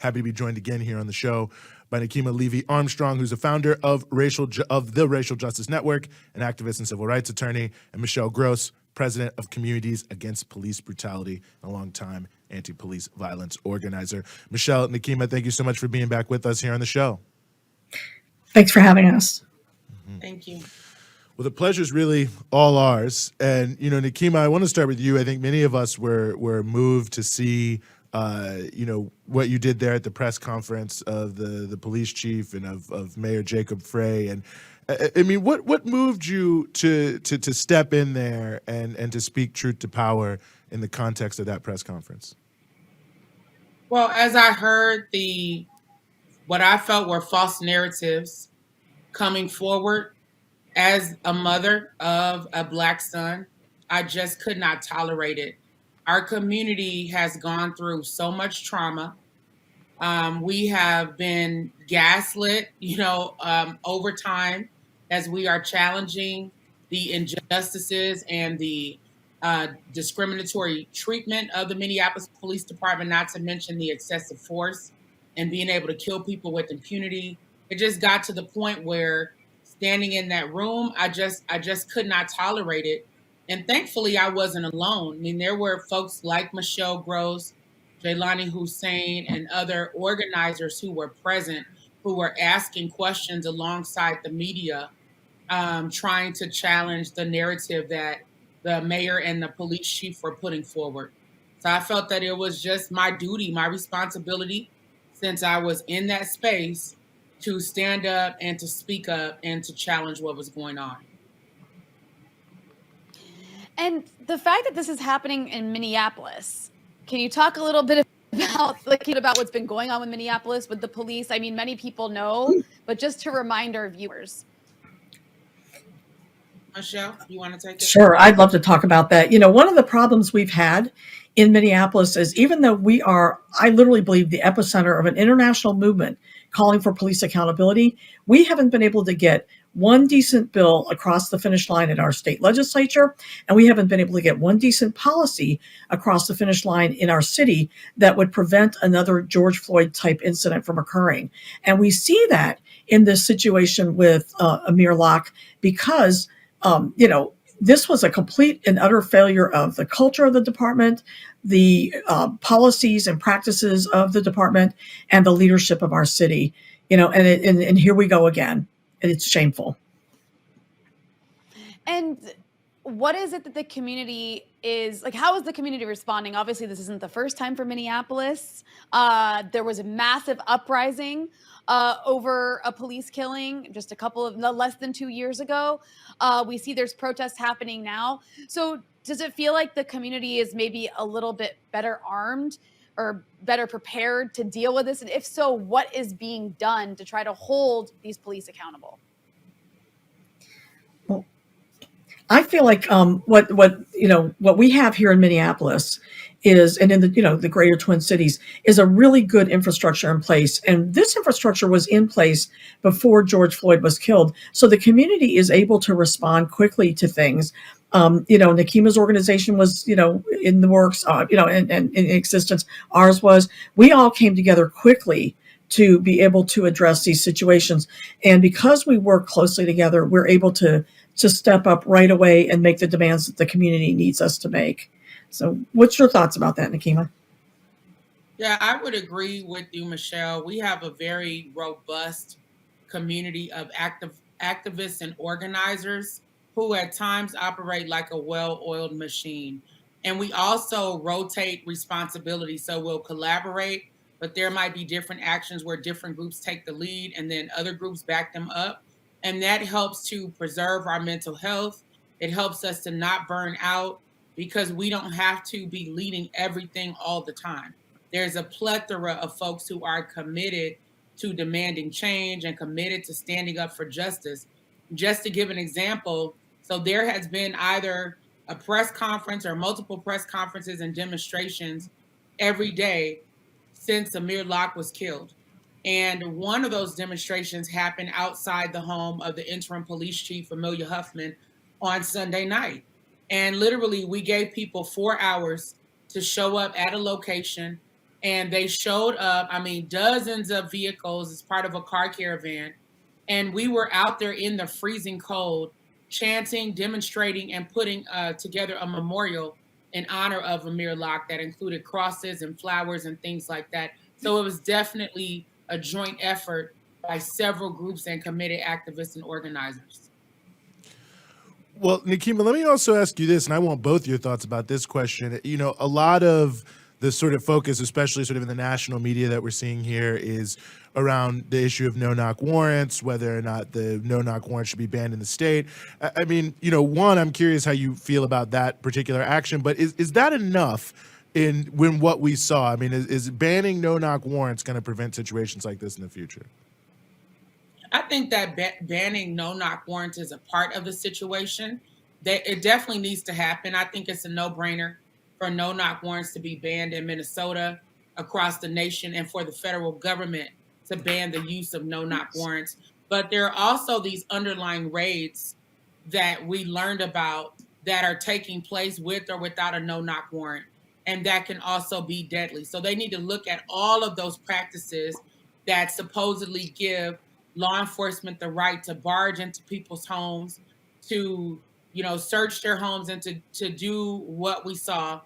Happy to be joined again here on the show by Nekima Levy Armstrong, who's a founder of the Racial Justice Network, an activist and civil rights attorney, and Michelle Gross, president of Communities Against Police Brutality, a longtime anti-police violence organizer. Michelle, Nekima, thank you so much for being back with us here on the show. Thanks for having us. Thank you. Well, the pleasure is really all ours. And, Nekima, I want to start with you. I think many of us were moved to see, what you did there at the press conference of the police chief and of Mayor Jacob Frey. And I mean, what moved you to step in there and to speak truth to power in the context of that press conference? Well, as I heard what I felt were false narratives coming forward as a mother of a Black son, I just could not tolerate it. Our community has gone through so much trauma. We have been gaslit, over time as we are challenging the injustices and the discriminatory treatment of the Minneapolis Police Department, not to mention the excessive force and being able to kill people with impunity. It just got to the point where standing in that room, I just could not tolerate it. And thankfully, I wasn't alone. I mean, there were folks like Michelle Gross, Jaylani Hussein, and other organizers who were present, who were asking questions alongside the media, trying to challenge the narrative that the mayor and the police chief were putting forward. So I felt that it was just my duty, my responsibility, since I was in that space, to stand up and to speak up and to challenge what was going on. And the fact that this is happening in Minneapolis, can you talk a little bit about what's been going on with Minneapolis, with the police? I mean, many people know, but just to remind our viewers. Michelle, you want to take it? Sure, I'd love to talk about that. One of the problems we've had in Minneapolis is, even though we are, I literally believe, the epicenter of an international movement calling for police accountability, we haven't been able to get one decent bill across the finish line in our state legislature, and we haven't been able to get one decent policy across the finish line in our city that would prevent another George Floyd type incident from occurring. And we see that in this situation with Amir Locke, because this was a complete and utter failure of the culture of the department, the policies and practices of the department, and the leadership of our city. And here we go again. And it's shameful. And what is it that the community is like? How is the community responding? Obviously, this isn't the first time for Minneapolis. There was a massive uprising over a police killing just less than 2 years ago. We see there's protests happening now. So does it feel like the community is maybe a little bit better armed or better prepared to deal with this? And if so, what is being done to try to hold these police accountable? Well, I feel like what we have here in Minneapolis is, and in the greater Twin Cities, is a really good infrastructure in place. And this infrastructure was in place before George Floyd was killed. So the community is able to respond quickly to things. Nekima's organization was, in the works, and in existence. Ours was. We all came together quickly to be able to address these situations. And because we work closely together, we're able to step up right away and make the demands that the community needs us to make. So what's your thoughts about that, Nekima? Yeah, I would agree with you, Michelle. We have a very robust community of activists and organizers who at times operate like a well-oiled machine. And we also rotate responsibility. So we'll collaborate, but there might be different actions where different groups take the lead and then other groups back them up. And that helps to preserve our mental health. It helps us to not burn out, because we don't have to be leading everything all the time. There's a plethora of folks who are committed to demanding change and committed to standing up for justice. Just to give an example, so there has been either a press conference or multiple press conferences and demonstrations every day since Amir Locke was killed. And one of those demonstrations happened outside the home of the interim police chief, Amelia Huffman, on Sunday night. And literally, we gave people 4 hours to show up at a location, And they showed up, I mean, dozens of vehicles as part of a car caravan. And we were out there in the freezing cold, chanting, demonstrating, and putting together a memorial in honor of Amir Locke that included crosses and flowers and things like that. So it was definitely a joint effort by several groups and committed activists and organizers. Well, Nekima, let me also ask you this, and I want both your thoughts about this question. You know, a lot of the sort of focus, especially sort of in the national media that we're seeing here, is around the issue of no-knock warrants, whether or not the no-knock warrant should be banned in the state. I mean, you know, one, I'm curious how you feel about that particular action, but is that enough in what we saw? I mean, is banning no-knock warrants going to prevent situations like this in the future? I think that banning no-knock warrants is a part of the situation. That it definitely needs to happen. I think it's a no-brainer for no-knock warrants to be banned in Minnesota, across the nation, and for the federal government to ban the use of no-knock warrants. But there are also these underlying raids that we learned about that are taking place with or without a no-knock warrant, and that can also be deadly. So they need to look at all of those practices that supposedly give law enforcement the right to barge into people's homes, to search their homes, and to do what we saw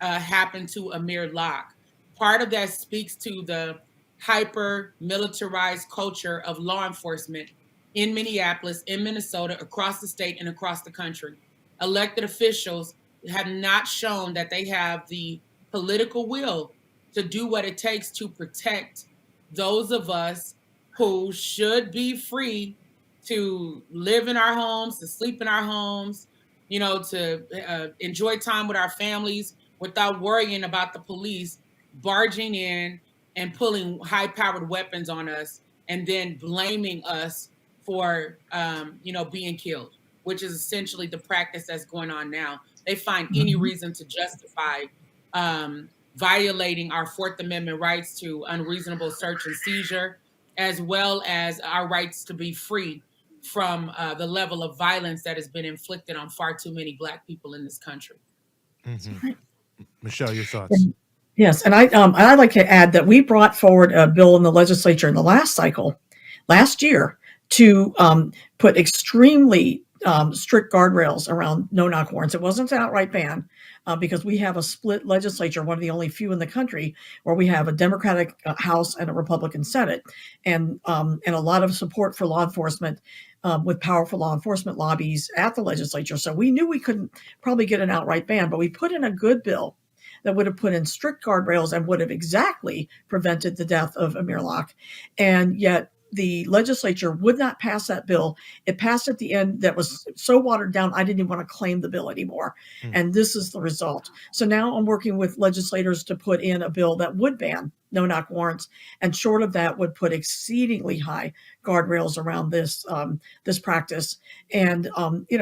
happen to Amir Locke. Part of that speaks to the hyper militarized culture of law enforcement in Minneapolis, in Minnesota, across the state, and across the country. Elected officials have not shown that they have the political will to do what it takes to protect those of us who should be free to live in our homes, to sleep in our homes, to enjoy time with our families without worrying about the police barging in and pulling high-powered weapons on us and then blaming us for, being killed, which is essentially the practice that's going on now. They find any reason to justify violating our Fourth Amendment rights to unreasonable search and seizure, as well as our rights to be free from the level of violence that has been inflicted on far too many Black people in this country. Mm-hmm. Michelle, your thoughts? Yes, and I'd like to add that we brought forward a bill in the legislature in the last year, to put extremely strict guardrails around no-knock warrants. It wasn't an outright ban, because we have a split legislature, one of the only few in the country where we have a Democratic House and a Republican Senate, and a lot of support for law enforcement, with powerful law enforcement lobbies at the legislature. So we knew we couldn't probably get an outright ban, but we put in a good bill that would have put in strict guardrails and would have exactly prevented the death of Amir Locke. And yet the legislature would not pass that bill. It passed at the end that was so watered down, I didn't even want to claim the bill anymore. And this is the result. So now I'm working with legislators to put in a bill that would ban no-knock warrants, and short of that would put exceedingly high guardrails around this this practice. And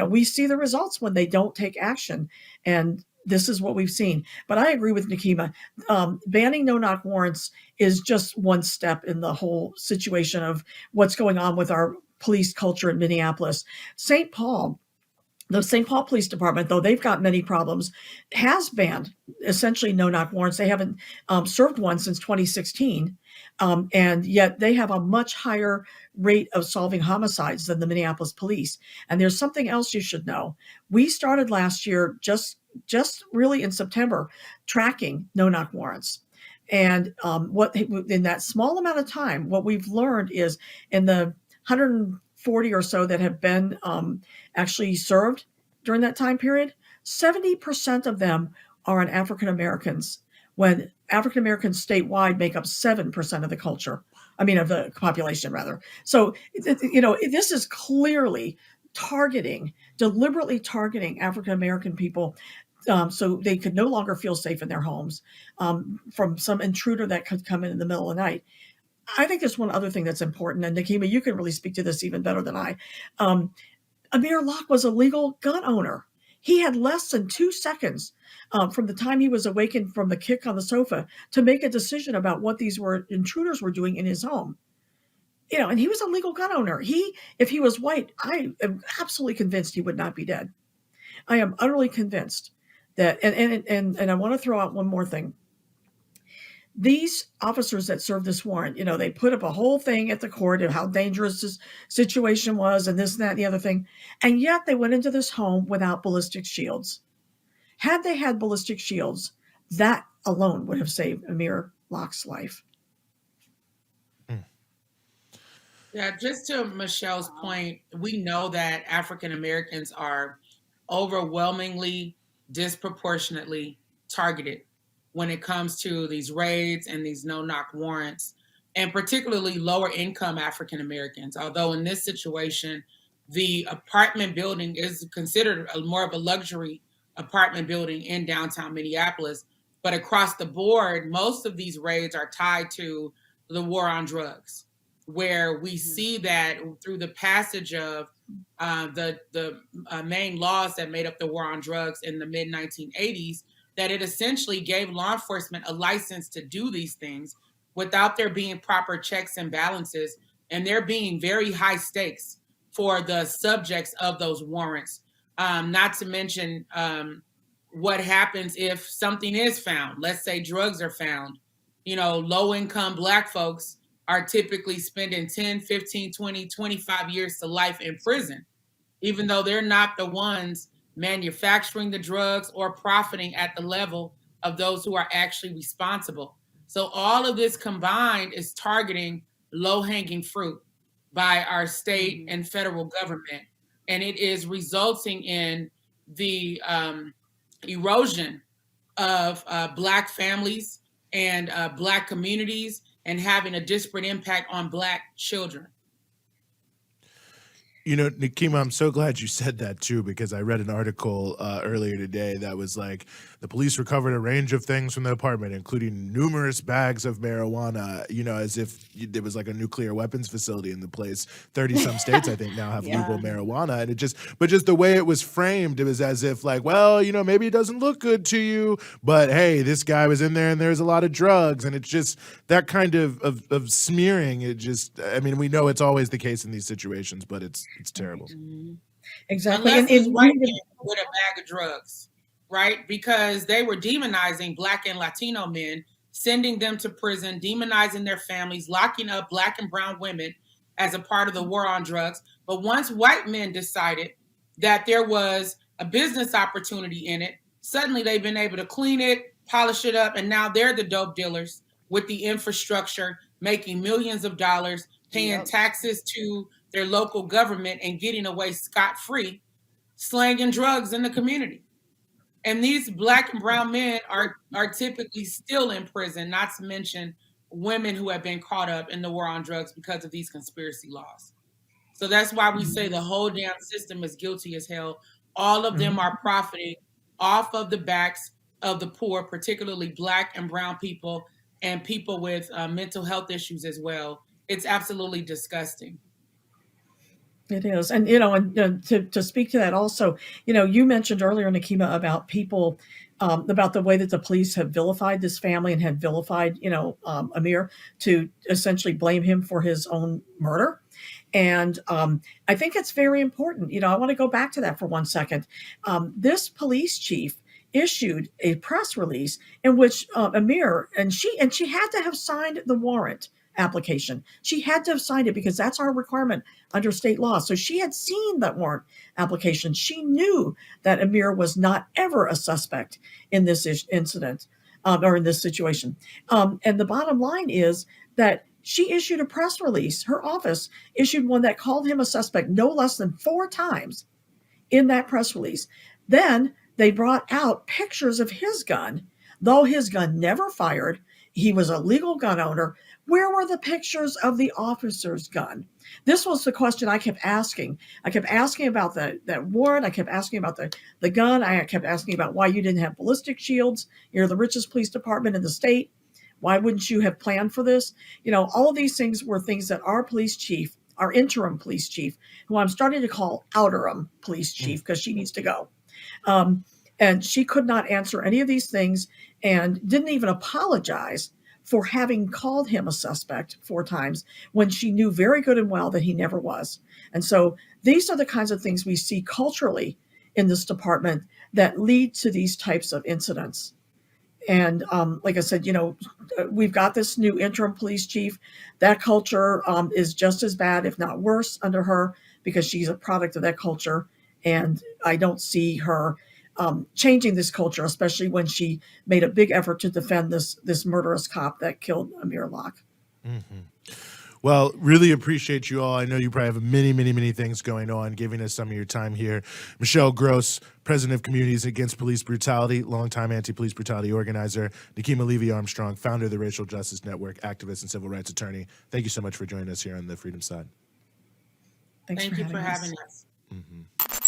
we see the results when they don't take action. And this is what we've seen. But I agree with Nekima. Banning no-knock warrants is just one step in the whole situation of what's going on with our police culture in Minneapolis. The St. Paul Police Department, though they've got many problems, has banned essentially no-knock warrants. They haven't served one since 2016, and yet they have a much higher rate of solving homicides than the Minneapolis police. And there's something else you should know. We started last year, just really in September, tracking no-knock warrants. And what in that small amount of time, what we've learned is in the 140 or so that have been actually served during that time period, 70% of them are on African Americans, when African Americans statewide make up 7% of the population rather. So, this is clearly deliberately targeting African American people, so they could no longer feel safe in their homes from some intruder that could come in the middle of the night. I think there's one other thing that's important, and Nekima, you can really speak to this even better than I. Amir Locke was a legal gun owner. He had less than 2 seconds from the time he was awakened from the kick on the sofa to make a decision about what these intruders were doing in his home. And he was a legal gun owner. If he was white, I am absolutely convinced he would not be dead. I am utterly convinced that, and I want to throw out one more thing. these officers that served this warrant, they put up a whole thing at the court of how dangerous this situation was and this and that and the other thing. And yet they went into this home without ballistic shields. Had they had ballistic shields, that alone would have saved Amir Locke's life. Yeah, just to Michelle's point, we know that African Americans are overwhelmingly, disproportionately targeted when it comes to these raids and these no-knock warrants, and particularly lower income African Americans. Although in this situation, the apartment building is considered more of a luxury apartment building in downtown Minneapolis, but across the board, most of these raids are tied to the war on drugs, where we see that through the passage of the main laws that made up the war on drugs in the mid-1980s, that it essentially gave law enforcement a license to do these things without there being proper checks and balances, and there being very high stakes for the subjects of those warrants. Not to mention what happens if something is found. Let's say drugs are found. Low-income Black folks are typically spending 10, 15, 20, 25 years to life in prison, even though they're not the ones manufacturing the drugs or profiting at the level of those who are actually responsible. So all of this combined is targeting low-hanging fruit by our state and federal government. And it is resulting in the erosion of Black families and Black communities, and having a disparate impact on Black children. Nekima, I'm so glad you said that too, because I read an article earlier today that was like, the police recovered a range of things from the apartment, including numerous bags of marijuana, as if there was like a nuclear weapons facility in the place. 30 some states, I think, now have legal marijuana. And but just the way it was framed, it was as if like, well, maybe it doesn't look good to you, but hey, this guy was in there and there's a lot of drugs. And it's just that kind of smearing. We know it's always the case in these situations, but it's terrible. Exactly. Unless it's white men with a bag of drugs, right? Because they were demonizing Black and Latino men, sending them to prison, demonizing their families, locking up Black and brown women as a part of the war on drugs. But once white men decided that there was a business opportunity in it, suddenly they've been able to clean it, polish it up, and now they're the dope dealers with the infrastructure, making millions of dollars, paying taxes to their local government, and getting away scot-free, slanging drugs in the community. And these Black and brown men are typically still in prison, not to mention women who have been caught up in the war on drugs because of these conspiracy laws. So that's why we say the whole damn system is guilty as hell. All of them are profiting off of the backs of the poor, particularly Black and brown people, and people with mental health issues as well. It's absolutely disgusting. It is. And, to speak to that also, you mentioned earlier, Nekima, about people, about the way that the police have vilified this family and have vilified, Amir, to essentially blame him for his own murder. And I think it's very important. I want to go back to that for 1 second. This police chief issued a press release in which Amir, and she had to have signed the warrant application. She had to have signed it because that's our requirement under state law. So she had seen that warrant application. She knew that Amir was not ever a suspect in this incident or in this situation. And the bottom line is that she issued a press release. Her office issued one that called him a suspect no less than 4 times in that press release. Then they brought out pictures of his gun. Though his gun never fired, he was a legal gun owner. Where were the pictures of the officer's gun? This was the question I kept asking. I kept asking about that warrant. I kept asking about the gun. I kept asking about why you didn't have ballistic shields. You're the richest police department in the state. Why wouldn't you have planned for this? All of these things were things that our police chief, our interim police chief, who I'm starting to call outerim police chief because she needs to go. And she could not answer any of these things and didn't even apologize for having called him a suspect 4 times when she knew very good and well that he never was. And so these are the kinds of things we see culturally in this department that lead to these types of incidents. And like I said, we've got this new interim police chief. That culture is just as bad, if not worse, under her, because she's a product of that culture. And I don't see her changing this culture, especially when she made a big effort to defend this murderous cop that killed Amir Locke. Well, really appreciate you all. I know you probably have many, many, many things going on, giving us some of your time here. Michelle Gross, president of Communities Against Police Brutality, longtime anti-police brutality organizer. Nekima Levy Armstrong, founder of the Racial Justice Network, activist and civil rights attorney. Thank you so much for joining us here on the Freedom Side. Thank you for having having us. us.